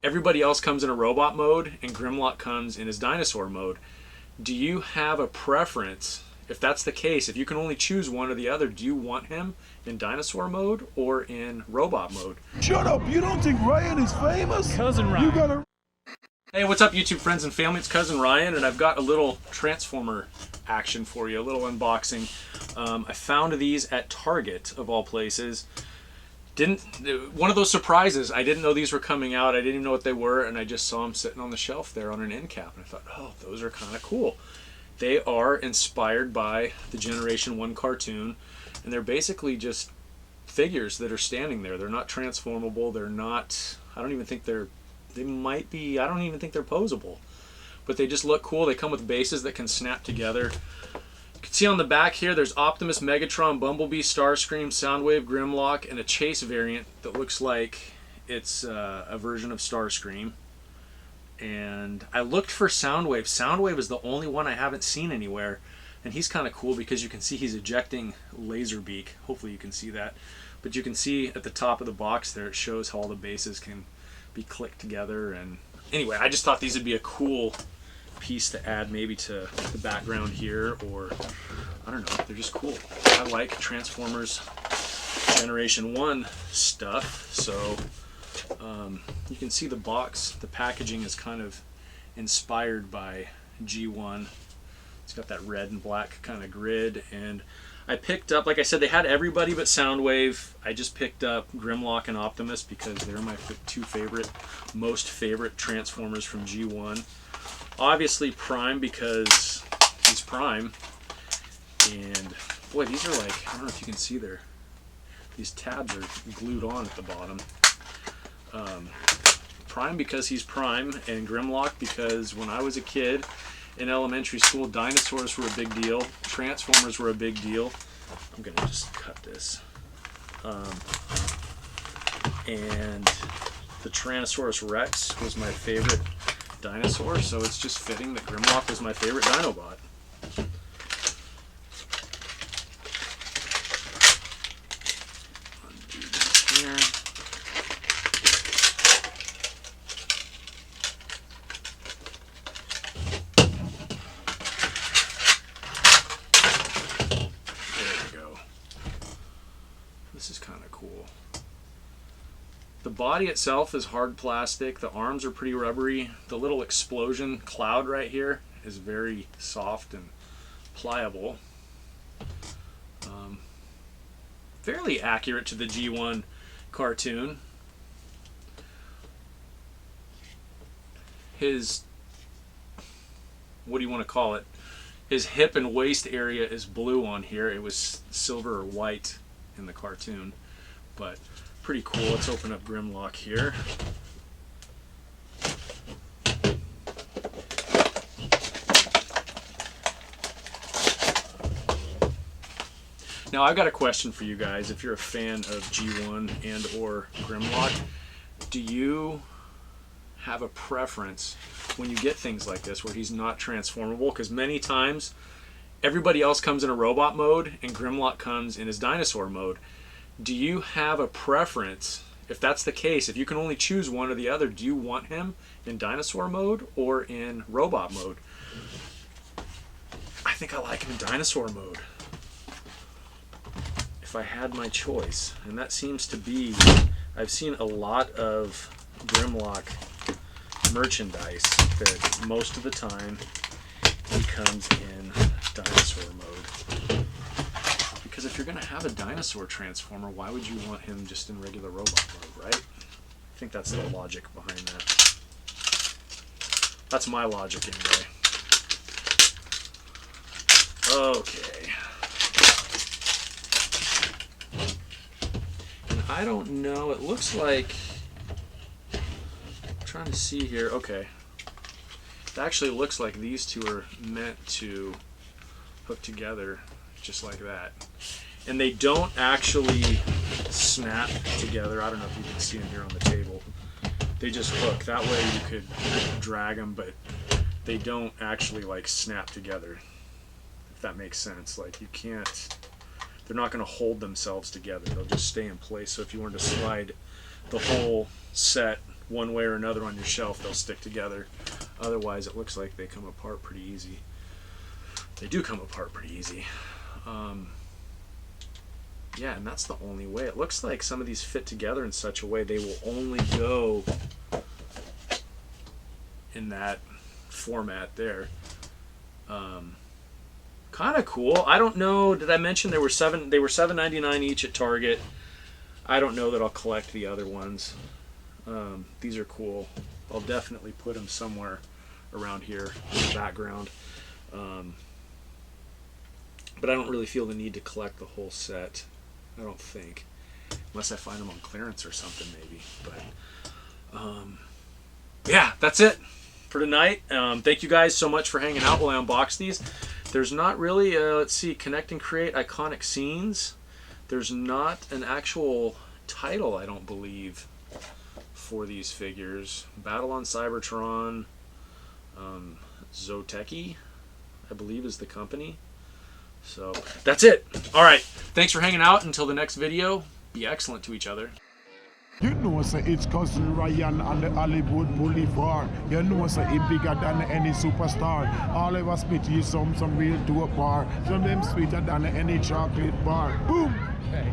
everybody else comes in a robot mode and Grimlock comes in his dinosaur mode. Do you have a preference? If that's the case, if you can only choose one or the other, do you want him in dinosaur mode or in robot mode? Shut up! You don't think Ryan is famous? Cousin Ryan. You gotta... Hey, what's up, YouTube friends and family? It's Cousin Ryan, and I've got a little Transformer action for you, a little unboxing. I found these at Target, of all places. One of those surprises. I didn't know these were coming out. I didn't even know what they were, and I just saw them sitting on the shelf there on an end cap, and I thought, oh, those are kind of cool. They are inspired by the Generation 1 cartoon, and they're basically just figures that are standing there. They're not transformable. They're not, I don't even think they're, they might be, I don't even think they're posable. But they just look cool. They come with bases that can snap together. You can see on the back here, there's Optimus, Megatron, Bumblebee, Starscream, Soundwave, Grimlock, and a Chase variant that looks like it's a version of Starscream. And I looked for Soundwave. Soundwave is the only one I haven't seen anywhere. And he's kind of cool because you can see he's ejecting Laserbeak. Hopefully you can see that. But you can see at the top of the box there, it shows how all the bases can be clicked together. And anyway, I just thought these would be a cool piece to add maybe to the background here, or I don't know, they're just cool. I like Transformers Generation 1 stuff, so you can see the box, the packaging is kind of inspired by G1. It's got that red and black kind of grid, and I picked up, like I said, they had everybody but Soundwave. I just picked up Grimlock and Optimus because they're my two most favorite Transformers from G1. Obviously Prime because he's Prime, and boy, these are like, I don't know if you can see there, these tabs are glued on at the bottom. Prime because he's Prime, and Grimlock because when I was a kid in elementary school, dinosaurs were a big deal, Transformers were a big deal. I'm gonna just cut this. And the Tyrannosaurus Rex was my favorite dinosaur, so it's just fitting that Grimlock was my favorite Dinobot. Undo this here. This is kind of cool. The body itself is hard plastic. The arms are pretty rubbery. The little explosion cloud right here is very soft and pliable. Fairly accurate to the G1 cartoon. His, what do you want to call it? His hip and waist area is blue on here. It was silver or white in the cartoon, but pretty cool. Let's open up Grimlock here. Now I've got a question for you guys. If you're a fan of G1 and or Grimlock, do you have a preference when you get things like this where he's not transformable? Because many times everybody else comes in a robot mode and Grimlock comes in his dinosaur mode. Do you have a preference? If that's the case, if you can only choose one or the other, do you want him in dinosaur mode or in robot mode? I think I like him in dinosaur mode, if I had my choice. And that seems to be, I've seen a lot of Grimlock merchandise that most of the time he comes in dinosaur mode. Because if you're going to have a dinosaur transformer, why would you want him just in regular robot mode, right? I think that's the logic behind that. That's my logic anyway. Okay. And I don't know, it looks like, I'm trying to see here, okay. It actually looks like these two are meant to hook together just like that. And they don't actually snap together. I don't know if you can see them here on the table. They just hook. That way you could drag them, but they don't actually like snap together, if that makes sense. Like you can't, they're not going to hold themselves together. They'll just stay in place. So if you wanted to slide the whole set one way or another on your shelf, they'll stick together. Otherwise, it looks like they come apart pretty easy. They do come apart pretty easy. Yeah, and that's the only way. It looks like some of these fit together in such a way they will only go in that format there. Kind of cool. I don't know. Did I mention they were $7.99 each at Target? I don't know that I'll collect the other ones. These are cool. I'll definitely put them somewhere around here in the background. But I don't really feel the need to collect the whole set. I don't think, unless I find them on clearance or something, maybe. But yeah, that's it for tonight. Thank you guys so much for hanging out while I unbox these. There's not really, let's see, connect and create iconic scenes. There's not an actual title, I don't believe, for these figures. Battle on Cybertron, Zoteki, I believe, is the company. So that's it. All right. Thanks for hanging out. Until the next video, be excellent to each other. You know, sir, it's cousin Ryan on the Hollywood Boulevard. You know, sir, he bigger than any superstar. All of us spit you some real dope bar. Some them sweeter than any chocolate bar. Boom! Hey.